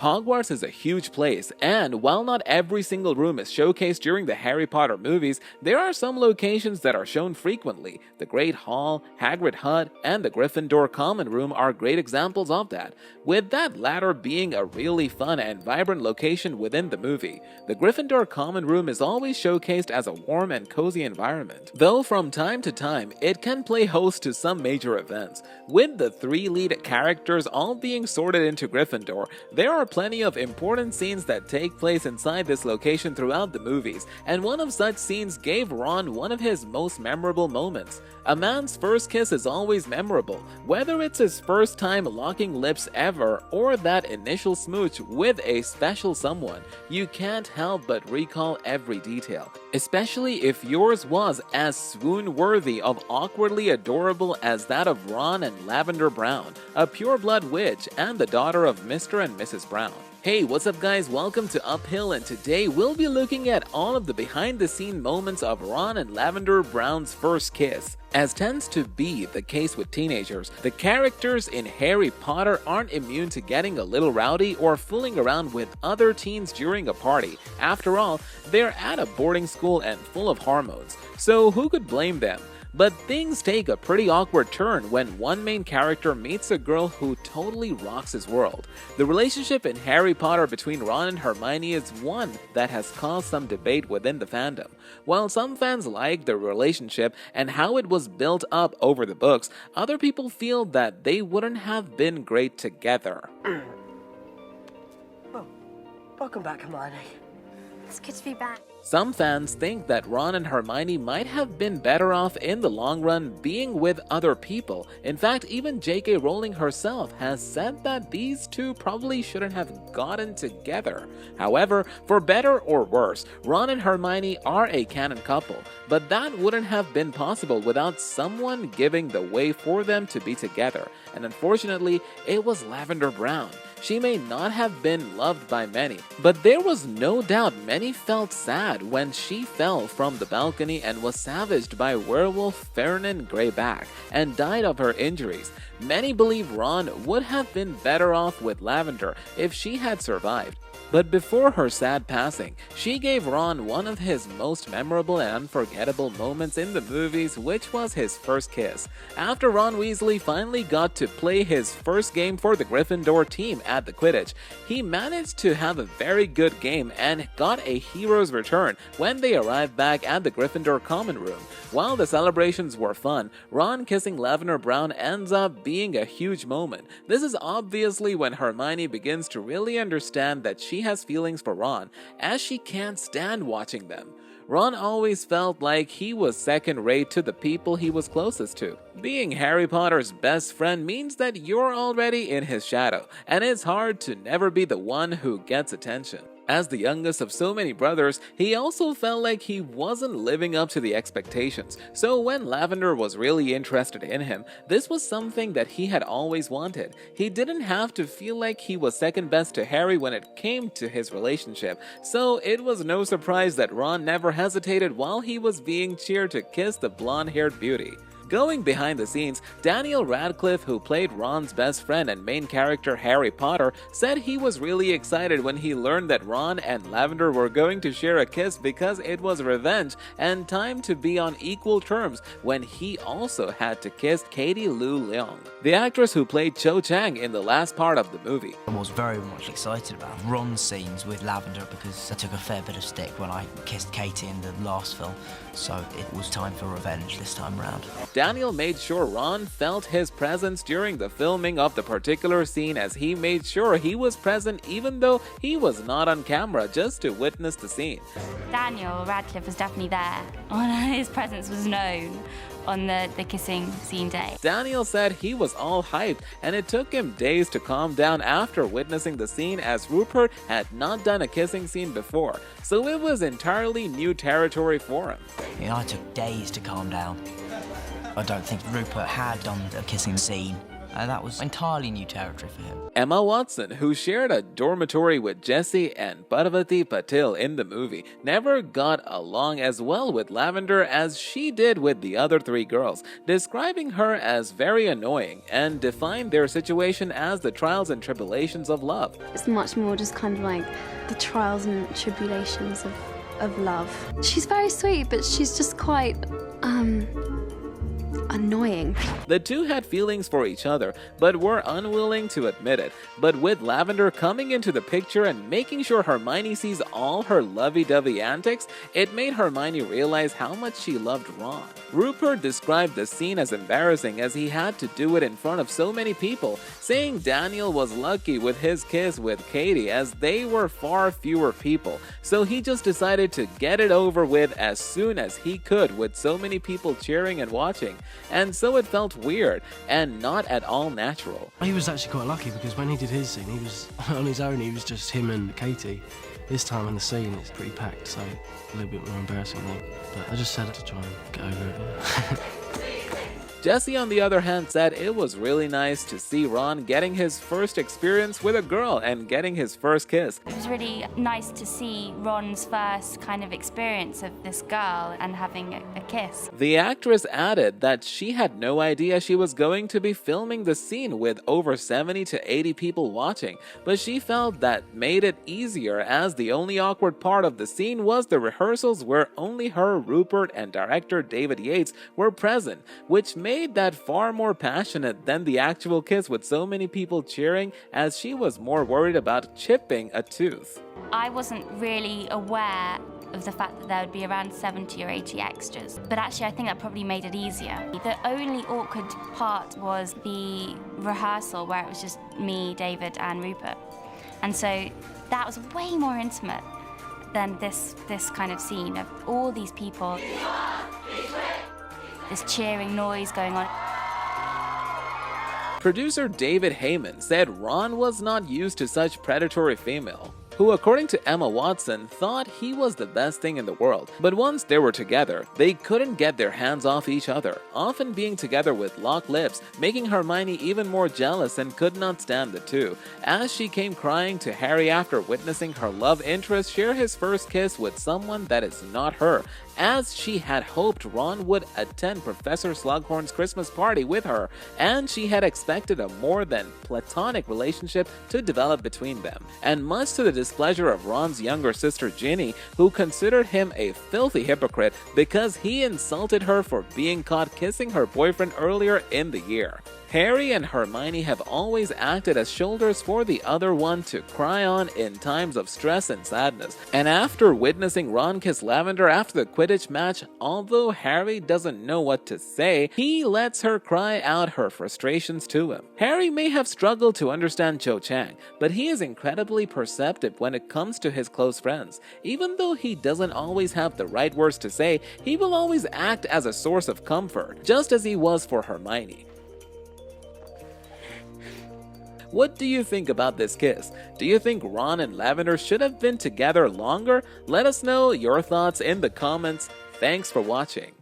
Hogwarts is a huge place, and while not every single room is showcased during the Harry Potter movies, there are some locations that are shown frequently. The Great Hall, Hagrid Hut, and the Gryffindor Common Room are great examples of that, with that latter being a really fun and vibrant location within the movie. The Gryffindor Common Room is always showcased as a warm and cozy environment, though from time to time it can play host to some major events. With the three lead characters all being sorted into Gryffindor, there are plenty of important scenes that take place inside this location throughout the movies, and one of such scenes gave Ron one of his most memorable moments. A man's first kiss is always memorable, whether it's his first time locking lips ever or that initial smooch with a special someone. You can't help but recall every detail, especially if yours was as swoon-worthy of awkwardly adorable as that of Ron and Lavender Brown, a pure-blood witch and the daughter of Mr. and Mrs. Brown. Hey, what's up guys, welcome to Uphill, and today we'll be looking at all of the behind-the-scene moments of Ron and Lavender Brown's first kiss. As tends to be the case with teenagers, the characters in Harry Potter aren't immune to getting a little rowdy or fooling around with other teens during a party. After all, they're at a boarding school and full of hormones, so who could blame them? But things take a pretty awkward turn when one main character meets a girl who totally rocks his world. The relationship in Harry Potter between Ron and Hermione is one that has caused some debate within the fandom. While some fans like the relationship and how it was built up over the books, other people feel that they wouldn't have been great together. Well, welcome back, Hermione. It's good to be back. Some fans think that Ron and Hermione might have been better off in the long run being with other people. In fact, even J.K. Rowling herself has said that these two probably shouldn't have gotten together. However, for better or worse, Ron and Hermione are a canon couple, but that wouldn't have been possible without someone giving the way for them to be together. And unfortunately, it was Lavender Brown. She may not have been loved by many, but there was no doubt many felt sad when she fell from the balcony and was savaged by werewolf Ferdinand Greyback and died of her injuries. Many believe Ron would have been better off with Lavender if she had survived. But before her sad passing, she gave Ron one of his most memorable and unforgettable moments in the movies, which was his first kiss. After Ron Weasley finally got to play his first game for the Gryffindor team at the Quidditch, he managed to have a very good game and got a hero's return when they arrived back at the Gryffindor Common Room. While the celebrations were fun, Ron kissing Lavender Brown ends up being a huge moment. This is obviously when Hermione begins to really understand that she has feelings for Ron, as she can't stand watching them. Ron always felt like he was second-rate to the people he was closest to. Being Harry Potter's best friend means that you're already in his shadow, and it's hard to never be the one who gets attention. As the youngest of so many brothers, he also felt like he wasn't living up to the expectations, so when Lavender was really interested in him, this was something that he had always wanted. He didn't have to feel like he was second best to Harry when it came to his relationship, so it was no surprise that Ron never hesitated while he was being cheered to kiss the blonde-haired beauty. Going behind the scenes, Daniel Radcliffe, who played Ron's best friend and main character Harry Potter, said he was really excited when he learned that Ron and Lavender were going to share a kiss because it was revenge and time to be on equal terms when he also had to kiss Katie Lou Leong, the actress who played Cho Chang in the last part of the movie. I was very much excited about Ron's scenes with Lavender because I took a fair bit of stick when I kissed Katie in the last film, so it was time for revenge this time around. Daniel made sure Ron felt his presence during the filming of the particular scene, as he made sure he was present even though he was not on camera, just to witness the scene. Daniel Radcliffe was definitely there. His presence was known on the kissing scene day. Daniel said he was all hyped, and it took him days to calm down after witnessing the scene, as Rupert had not done a kissing scene before, so it was entirely new territory for him. I took days to calm down. I don't think Rupert had done a kissing scene That was entirely new territory for him. Emma Watson, who shared a dormitory with Jesse and Parvati Patil in the movie, never got along as well with Lavender as she did with the other three girls, describing her as very annoying and defined their situation as the trials and tribulations of love. It's much more just kind of like the trials and tribulations of love. She's very sweet, but she's just quite, annoying. The two had feelings for each other, but were unwilling to admit it. But with Lavender coming into the picture and making sure Hermione sees all her lovey-dovey antics, it made Hermione realize how much she loved Ron. Rupert described the scene as embarrassing as he had to do it in front of so many people, saying Daniel was lucky with his kiss with Katie as they were far fewer people, so he just decided to get it over with as soon as he could with so many people cheering and watching. And so it felt weird and not at all natural. He was actually quite lucky because when he did his scene, he was on his own, he was just him and Katie. This time in the scene, it's pretty packed, so a little bit more embarrassing, I think. But I just said it to try and get over it. Jesse, on the other hand, said it was really nice to see Ron getting his first experience with a girl and getting his first kiss. It was really nice to see Ron's first kind of experience of this girl and having a kiss. The actress added that she had no idea she was going to be filming the scene with over 70 to 80 people watching, but she felt that made it easier as the only awkward part of the scene was the rehearsals where only her, Rupert, and director David Yates were present, which made that far more passionate than the actual kiss with so many people cheering, as she was more worried about chipping a tooth. I wasn't really aware of the fact that there would be around 70 or 80 extras, but actually I think that probably made it easier. The only awkward part was the rehearsal where it was just me, David and Rupert, and so that was way more intimate than this kind of scene of all these people, this cheering noise going on. Producer David Heyman said Ron was not used to such predatory female, who, according to Emma Watson, thought he was the best thing in the world. But once they were together, they couldn't get their hands off each other, often being together with locked lips, making Hermione even more jealous and could not stand the two, as she came crying to Harry after witnessing her love interest share his first kiss with someone that is not her, as she had hoped Ron would attend Professor Slughorn's Christmas party with her, and she had expected a more than platonic relationship to develop between them. And much to the displeasure of Ron's younger sister Ginny, who considered him a filthy hypocrite because he insulted her for being caught kissing her boyfriend earlier in the year. Harry and Hermione have always acted as shoulders for the other one to cry on in times of stress and sadness. And after witnessing Ron kiss Lavender after the Quidditch match, although Harry doesn't know what to say, he lets her cry out her frustrations to him. Harry may have struggled to understand Cho Chang, but he is incredibly perceptive when it comes to his close friends. Even though he doesn't always have the right words to say, he will always act as a source of comfort, just as he was for Hermione. What do you think about this kiss? Do you think Ron and Lavender should have been together longer? Let us know your thoughts in the comments. Thanks for watching.